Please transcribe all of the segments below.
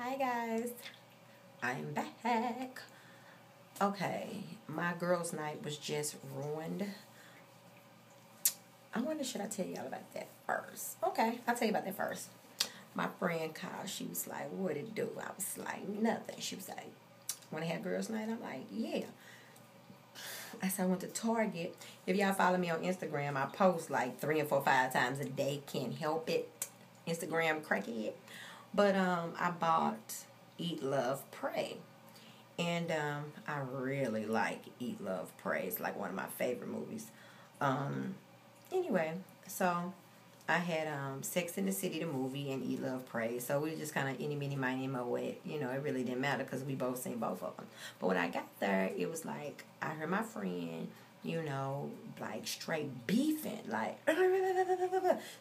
Hi guys, I'm back. Okay, my girls' night was just ruined. I wonder, should I tell y'all about that first? Okay, I'll tell you about that first. My friend called. She was like, "What it do?" I was like, "Nothing." She was like, "Want to have girls' night?" I'm like, "Yeah." I said, "I went to Target." If y'all follow me on Instagram, I post like 3 or 4, 5 times a day. Can't help it. Instagram crackhead. But I bought Eat, Love, Pray. And I really like Eat, Love, Pray. It's like one of my favorite movies. Um, anyway, so I had Sex in the City, the movie, and Eat, Love, Pray. So we just kind of any, mini, miny, mo it. You know, it really didn't matter because we both seen both of them. But when I got there, it was like I heard my friend, like straight beefing, like.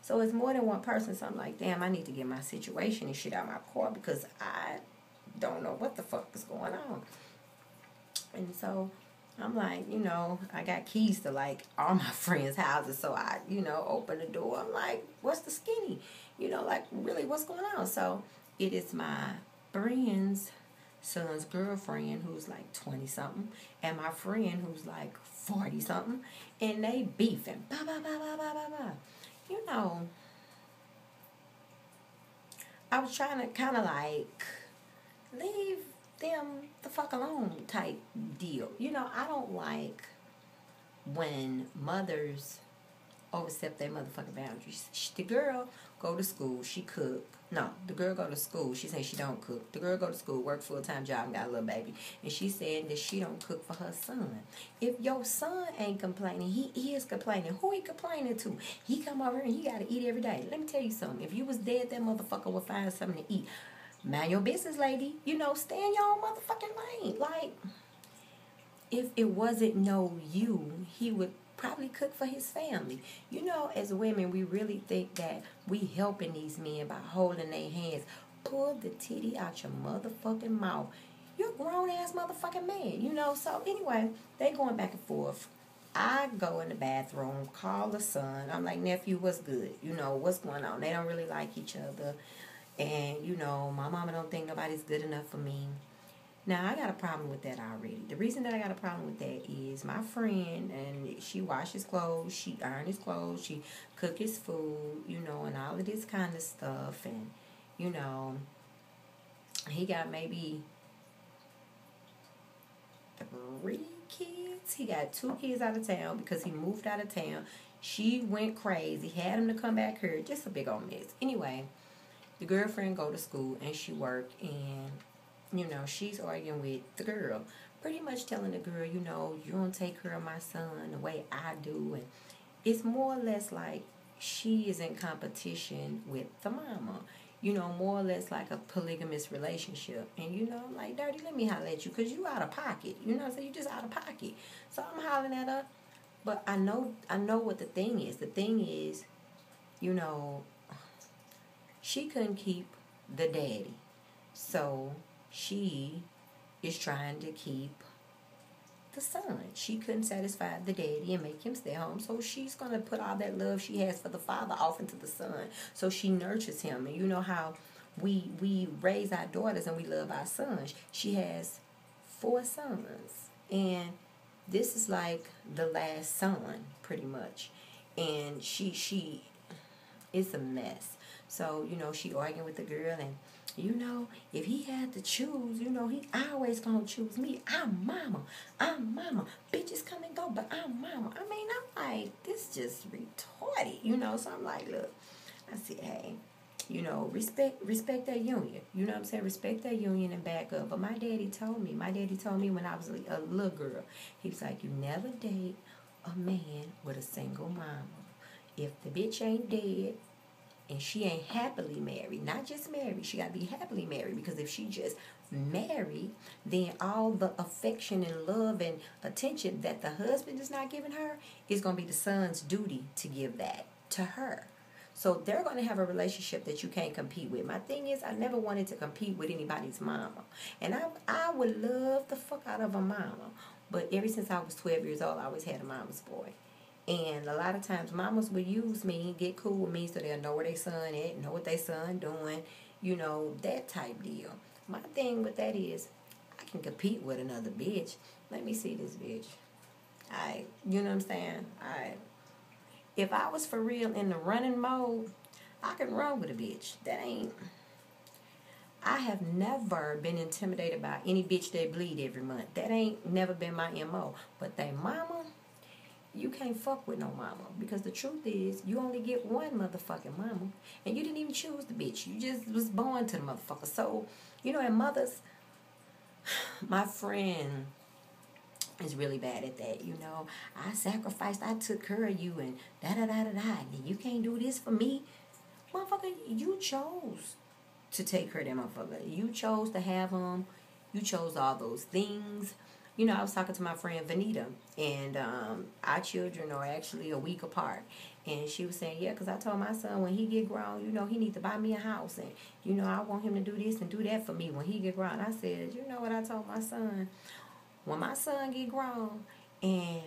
So it's more than one person. So I'm like, damn, I need to get my situation and shit out of my car because I don't know what the fuck is going on. And so I'm like, I got keys to like all my friends' houses. So I, open the door. I'm like, what's the skinny? Like really what's going on? So it is my friend's son's girlfriend who's like 20 something and my friend who's like 40 something and they beefing. Bah, bah, bah, bah, bah, bah, bah. You know, I was trying to kind of like leave them the fuck alone type deal. I don't like when mothers overstep their motherfucking boundaries. The girl go to school, she cook. No, the girl go to school, she say she don't cook. The girl go to school, work full-time job and got a little baby. And she's saying that she don't cook for her son. If your son ain't complaining, he is complaining. Who he complaining to? He come over and he got to eat every day. Let me tell you something. If you was dead, that motherfucker would find something to eat. Mind your business, lady. Stay in your own motherfucking lane. Like, if it wasn't no you, he would probably cook for his family. As women, we really think that we helping these men by holding their hands. Pull the titty out your motherfucking mouth. You're a grown-ass motherfucking man, So, anyway, they going back and forth. I go in the bathroom, call the son. I'm like, nephew, what's good? What's going on? They don't really like each other. And, my mama don't think nobody's good enough for me. Now, I got a problem with that already. The reason that I got a problem with that is my friend, and she washes clothes, she iron his clothes, she cook his food, and all of this kind of stuff. And, he got maybe 3 kids. He got 2 kids out of town because he moved out of town. She went crazy, had him to come back here. Just a big old mess. Anyway, the girlfriend go to school and she work and she's arguing with the girl, pretty much telling the girl, you don't take care of my son the way I do. And it's more or less like she is in competition with the mama, more or less like a polygamous relationship. And, I'm like, Dirty, let me holler at you because you out of pocket. So you just out of pocket. So I'm hollering at her. But I know what the thing is. The thing is, she couldn't keep the daddy. So she is trying to keep the son. She couldn't satisfy the daddy and make him stay home. So she's going to put all that love she has for the father off into the son. So she nurtures him. And you know how we raise our daughters and we love our sons. She has 4 sons. And this is like the last son, pretty much. And she is a mess. So, she arguing with the girl and if he had to choose, he always gonna choose me. I'm mama. Bitches come and go, but I'm mama. I mean, I'm like, this just retarded, So I'm like, look, I said, hey, respect that union. You know what I'm saying? Respect that union and back up. But my daddy told me when I was a little girl, he was like, you never date a man with a single mama. If the bitch ain't dead, and she ain't happily married, not just married, she got to be happily married, because if she just married, then all the affection and love and attention that the husband is not giving her is going to be the son's duty to give that to her. So they're going to have a relationship that you can't compete with. My thing is, I never wanted to compete with anybody's mama. And I would love the fuck out of a mama. But ever since I was 12 years old, I always had a mama's boy. And a lot of times mamas would use me, get cool with me so they'll know where their son at, know what their son doing, that type deal. my thing with that is, I can compete with another bitch. Let me see this bitch. You know what I'm saying? If I was for real in the running mode, I can run with a bitch. I have never been intimidated by any bitch that bleed every month. That ain't never been my MO. But they mama, you can't fuck with no mama. Because the truth is, you only get one motherfucking mama. And you didn't even choose the bitch. You just was born to the motherfucker. So, and mothers, my friend is really bad at that. I sacrificed, I took care of you, and da-da-da-da-da. And you can't do this for me. Motherfucker, you chose to take care of that motherfucker. You chose to have them. You chose all those things. I was talking to my friend Vanita, and our children are actually a week apart. And she was saying, yeah, because I told my son when he get grown, he need to buy me a house. And, I want him to do this and do that for me when he get grown. I said, you know what I told my son? When my son get grown and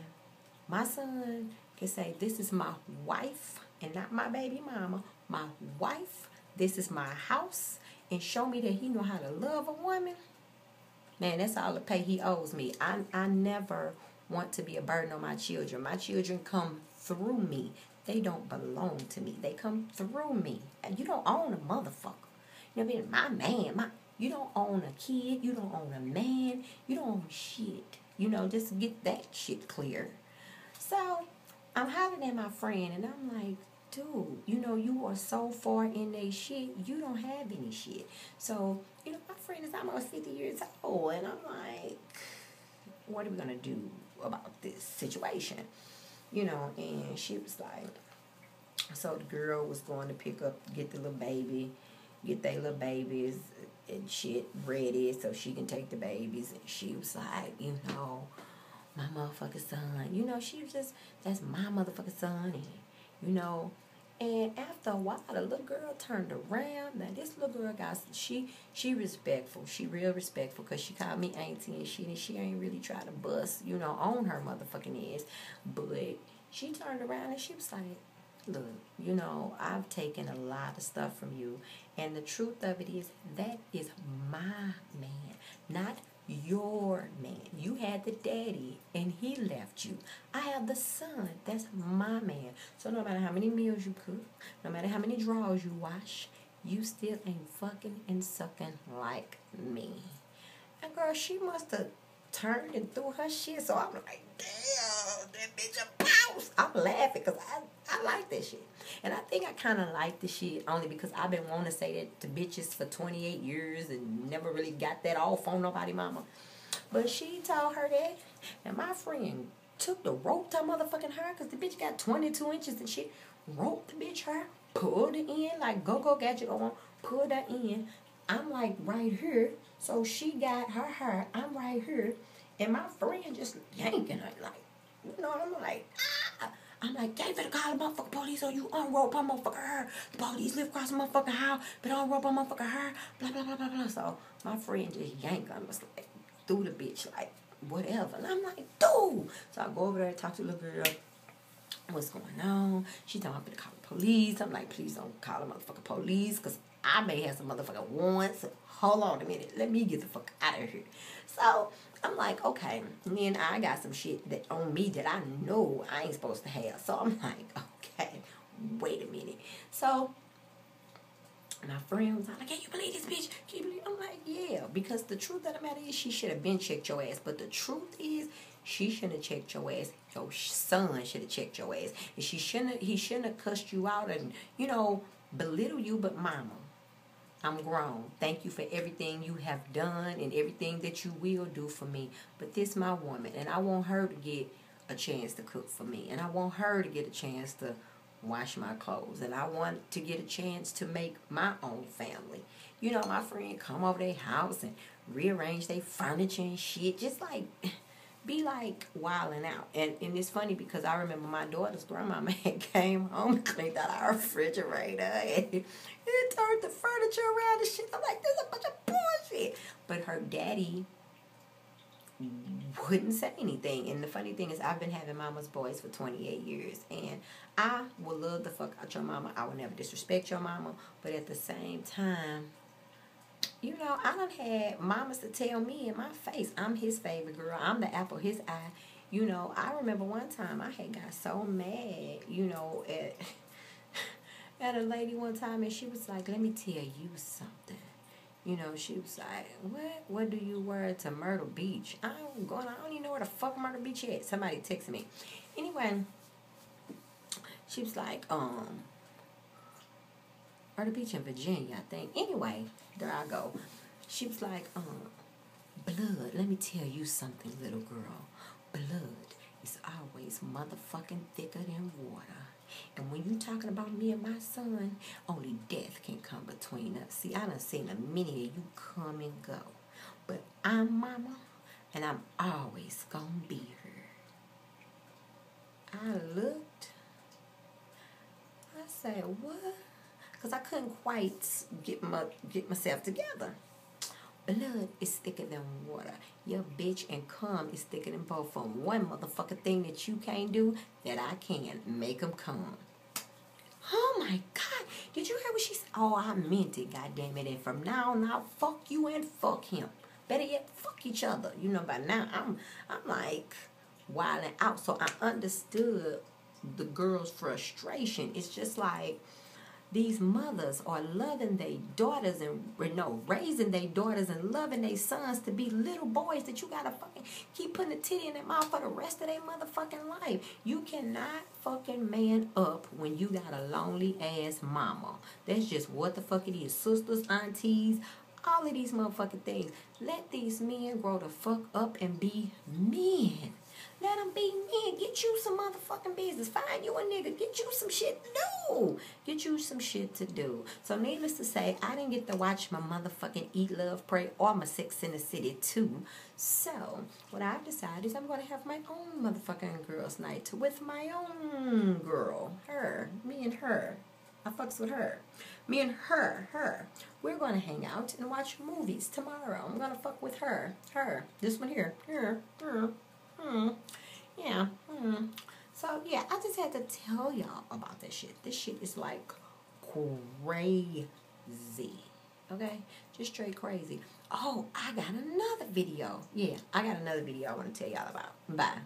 my son can say, this is my wife and not my baby mama, my wife, this is my house, and show me that he know how to love a woman, man, that's all the pay he owes me. I never want to be a burden on my children. My children come through me. They don't belong to me. They come through me. And you don't own a motherfucker. You know what I mean? My man, you don't own a kid. You don't own a man. You don't own shit. Just get that shit clear. So, I'm hollering at my friend, and I'm like, dude, you are so far in that shit, you don't have any shit. So, my friend is almost 50 years old, and I'm like, what are we going to do about this situation? And she was like, so the girl was going to get their little babies and shit ready so she can take the babies. And she was like, my motherfucking son. She was just, that's my motherfucking son. And, and after a while, the little girl turned around. Now, this little girl she respectful. She real respectful because she called me auntie and she ain't really try to bust, on her motherfucking ass. But she turned around and she was like, look, I've taken a lot of stuff from you. And the truth of it is, that is my man, not your man. You had the daddy and he left you. I have the son. That's my man. So no matter how many meals you cook, no matter how many drawers you wash, you still ain't fucking and sucking like me. And girl, she must have turned and threw her shit. So I'm like, damn, that bitch a bounce. I'm laughing because I like that shit. And I think I kind of like the shit only because I've been wanting to say that to bitches for 28 years and never really got that off on nobody mama. But she told her that, and my friend took the rope to her motherfucking hair because the bitch got 22 inches and shit. Roped the bitch hair, pulled it in like go-go gadget on, pulled her in. I'm like right here. So she got her hair. I'm right here. And my friend just yanking her like, I'm like, ah. I'm like, they better call the motherfucking police or you unrope her motherfucking hair. The police live across the motherfucking house, but unrope her motherfucking hair. Blah, blah, blah, blah, blah. So my friend just yanked her and was like, threw the bitch like, whatever. And I'm like, dude. So I go over there and talk to the little girl. What's going on? She told me I'm going to call the police. I'm like, please don't call the motherfucking police because I may have some motherfucking warrants. Hold on a minute. Let me get the fuck out of here. So I'm like, okay. And then I got some shit that on me that I know I ain't supposed to have. So I'm like, okay, wait a minute. So my friend was like, can you believe this bitch? Can you believe? I'm like, yeah. Because the truth of the matter is she should have been checked your ass. But the truth is she shouldn't have checked your ass. Your son should have checked your ass. And he shouldn't have cussed you out and, belittle you. But mama, I'm grown. Thank you for everything you have done and everything that you will do for me. But this my woman, and I want her to get a chance to cook for me. And I want her to get a chance to wash my clothes. And I want to get a chance to make my own family. My friend come over their house and rearrange their furniture and shit. Just like, be like wilding out. And it's funny because I remember my daughter's grandmama had came home and cleaned out our refrigerator and it turned the furniture around and shit. I'm like, this is a bunch of bullshit. But her daddy wouldn't say anything. And the funny thing is I've been having mama's boys for 28 years and I will love the fuck out your mama. I will never disrespect your mama. But at the same time, You know, I done had mamas to tell me in my face, I'm his favorite girl. I'm the apple of his eye. You know, I remember one time I had got so mad, you know, at at a lady one time, and she was like, "Let me tell you something." You know, she was like, "What? What do you wear to Myrtle Beach?" I don't even know where the fuck Myrtle Beach is. Somebody texted me. Anyway, she was like, Myrtle Beach in Virginia, I think. Anyway, there I go. She was like, blood, let me tell you something, little girl. Blood is always motherfucking thicker than water. And when you talking about me and my son, only death can come between us. See, I done seen a many of you come and go. But I'm mama, and I'm always gonna be her. I looked. I said, what? Because I couldn't quite get myself together. Blood is thicker than water. Your bitch and cum is thicker than both of them. One motherfucking thing that you can't do, that I can. Make them cum. Oh my God. Did you hear what she said? Oh, I meant it, goddammit. And from now on out, fuck you and fuck him. Better yet, fuck each other. You know, by now, I'm like wilding out. So I understood the girl's frustration. It's just like, these mothers are loving their daughters and, raising their daughters and loving their sons to be little boys that you gotta fucking keep putting a titty in their mouth for the rest of their motherfucking life. You cannot fucking man up when you got a lonely ass mama. That's just what the fuck it is. Sisters, aunties, all of these motherfucking things. Let these men grow the fuck up and be men. Let them be men. Get you some motherfucking business. Find you a nigga. Get you some shit to do. Get you some shit to do. So needless to say, I didn't get to watch my motherfucking Eat, Love, Pray or my Sex in the City 2. So what I've decided is I'm going to have my own motherfucking girls' night with my own girl. Her. Me and her. I fucks with her. Me and her. We're going to hang out and watch movies tomorrow. I'm going to fuck with her. This one here. Yeah. So, yeah, I just had to tell y'all about this shit. This shit is like crazy. Okay? Just straight crazy. Oh, I got another video. Yeah, I got another video I want to tell y'all about. Bye.